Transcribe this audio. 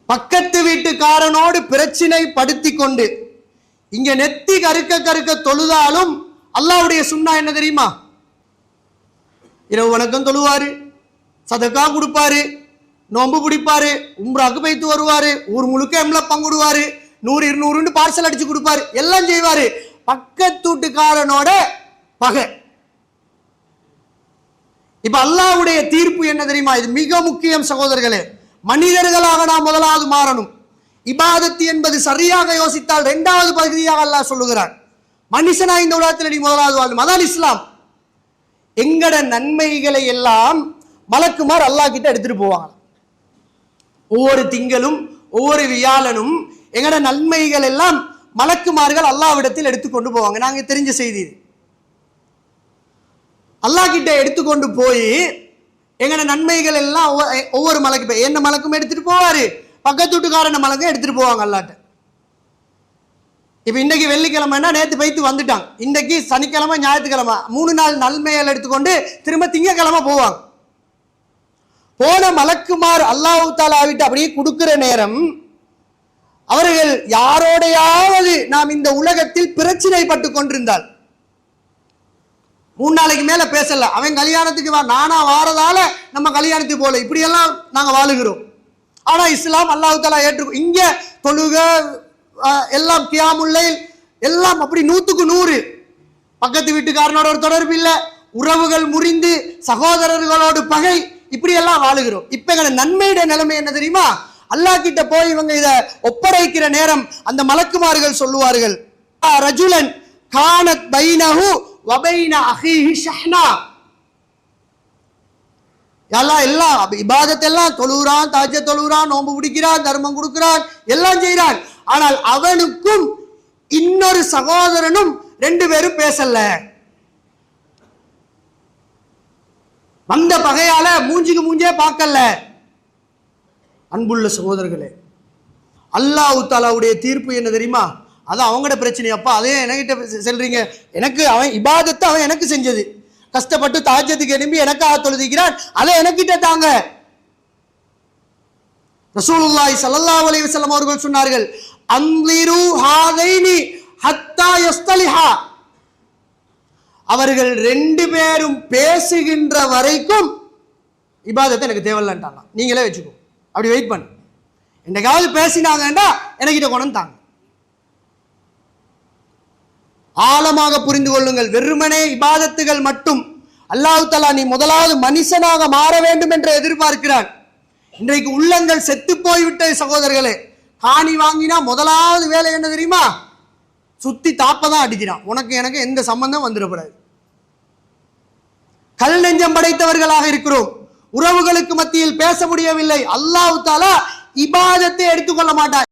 பக்கத்து வீட்டுக்காரனோடு பிரச்சனை படுத்தி கொண்டு இங்க நெத்தி கருக்க கருக்க தொழுதாலும் அல்லாஹ்வுடைய சுன்னா என்ன தெரியுமா? இரவு வணக்கம் தொழுவாரு, சதக்கா கொடுப்பாரு, நோன்பு பிடிப்பாரு, உம்ராக்கு போய்த்து வருவாரு, ஊர் முழுக்க எம்ல பங்குடுவாரு, 100 200 பார்சல் அடிச்சு கொடுப்பாரு, எல்லாம் செய்வாரு. பக்கத்து வீட்டுக்காரனோட பகை. இப்ப அல்லாஹ்வுடைய தீர்ப்பு என்ன தெரியுமா? இது மிக முக்கியம் சகோதரர்களே. மனிதர்களாக நாம் முதலாவது மாறணும். இபாதத் என்பது சரியாக யோசித்தால் இரண்டாவது பகுதியாக அல்லாஹ் சொல்லுகிறார், மனுஷனா இந்த உலகத்தில் நீ முதலாவது வாழும். அதான் இஸ்லாம். எங்கட நன்மைகளை எல்லாம் மலக்குமார் அல்லாஹ் கிட்ட எடுத்துட்டு போவாங்க. ஒவ்வொரு திங்களும் ஒவ்வொரு வியாழனும் எங்கட நன்மைகள் எல்லாம் மலக்குமார்கள் அல்லாஹ்விடத்தில் எடுத்துக்கொண்டு போவாங்க. நாங்க தெரிஞ்ச செய்தி. அல்லாஹ் கிட்ட எடுத்துக்கொண்டு போய் எங்கட நன்மைகள் எல்லாம் ஒவ்வொரு மலக்கு, என்ன மலக்கும் எடுத்துட்டு போவாரு, பக்கத்து வீட்டுக்காரன மலக்கும் எடுத்துட்டு போவாங்க அல்லாட்ட. இப்ப இன்னைக்கு வெள்ளிக்கிழமைன்னா நேற்று பைத்து வந்துட்டாங்க, இன்னைக்கு சனிக்கிழமை ஞாயிற்றுக்கிழமை 3 நாள் நன்மைகள் எடுத்துக்கொண்டு திரும்ப திங்கக்கிழமை போவாங்க. போன மலக்குமார் அல்லாஹ் தஆலா விட்டு அப்படியே கொடுக்கிற நேரம் அவர்கள் யாரோடையாவது நாம் இந்த உலகத்தில் பிரச்சனைப்பட்டு கொண்டிருந்தால் 3 நாளைக்கு மேல பேசல, அவன் கல்யாணத்துக்கு வா, நானா வாரதால நம்ம கல்யாணத்துக்கு போல, இப்படியெல்லாம் நாங்க வாழுகிறோம். ஆனா இஸ்லாம் அல்லாஹ் தஆலா ஏற்று இங்க தொழுக எல்லாம் கியாமுல்லைல் எல்லாம் அப்படி 100க்கு 100. பக்கத்து வீட்டுக்காரனோட ஒரு தொடர்பு இல்லை, உறவுகள் முறிந்து சகோதரர்களோடு பகை, இப்படி எல்லாம் வாழுகிறோம். இப்ப எங்க நன்மையுடைய நிலைமை என்ன தெரியுமா? அல்லாஹ் கிட்ட போய் இவங்க இத ஒப்படைக்கிற நேரம் அந்த மலக்குமார்கள் சொல்லுவார்கள், ரஜுலன் கானத் பைனஹு வ பைன அஹீஹி ஷஹ்னா. எல்லாம் எல்லாம் இபாதத் எல்லாம் தொழுகிறான், தஹஜ்ஜத் தொழுகிறான், நோன்பு பிடிக்கிறான், தர்மம் கொடுக்கிறான், எல்லாம் செய்கிறான். ஆனால் அவனுக்கும் இன்னொரு சகோதரனும் 2 பேரும் பேசல. வந்த பகையால மூஞ்சிக்கு மூஞ்சே பார்க்கல. அன்புள்ள சகோதரர்களே, அல்லாஹ் தஆலாவுடைய தீர்ப்பு என்ன தெரியுமா? அது அவங்களோட பிரச்சனை. அப்பா அதே என்கிட்ட சொல்றீங்க, எனக்கு அவன் இபாதத்தை அவன் எனக்கு செஞ்சது, கஷ்டப்பட்டு தஹஜ்ஜத்துக்கு எழும்பி எனக்காக தொழுதிக்கிறான், அதை எனக்கிட்ட தாங்க. ரசூலுல்லாஹி ஸல்லல்லாஹு அலைஹி வஸல்லம் அவர்கள் சொன்னார்கள், அன்லிரு ஹாதைனி ஹத்தா யஸ்தலிஹா. அவர்கள் 2 பேரும் பேசுகின்ற வரைக்கும் இபாதத்தை எனக்கு தேவையில்லைன்ட்டாங்க. நீங்களே வச்சுக்கோ, அப்படி வெயிட் பண்ணு. என்னைக்காவது பேசினாங்கன்னா எனக்கிட்ட கொண்டு தாங்க. ஆழமாக புரிந்து கொள்ளுங்கள். வெறுமனே இபாதத்துகள் மட்டும் அல்லாஹ் தஆலா நீ முதலாவது மனுஷனாக மாற வேண்டும் என்று எதிர்பார்க்கிறான். இன்றைக்கு உள்ளங்கள் செத்து போய்விட்ட சகோதரர்களே. காணி வாங்கினா முதலாவது வேலை என்ன தெரியுமா? சுத்தி தாப்பதான் அடிக்கிறான். உனக்கு எனக்கு எந்த சம்பந்தம் வந்துடக்கூடாது. கல் நெஞ்சம் படைத்தவர்களாக இருக்கிறோம். உறவுகளுக்கு மத்தியில் பேச முடியவில்லை. அல்லாஹ் தஆலா இபாதத்தை எடுத்துக்கொள்ள மாட்டான்.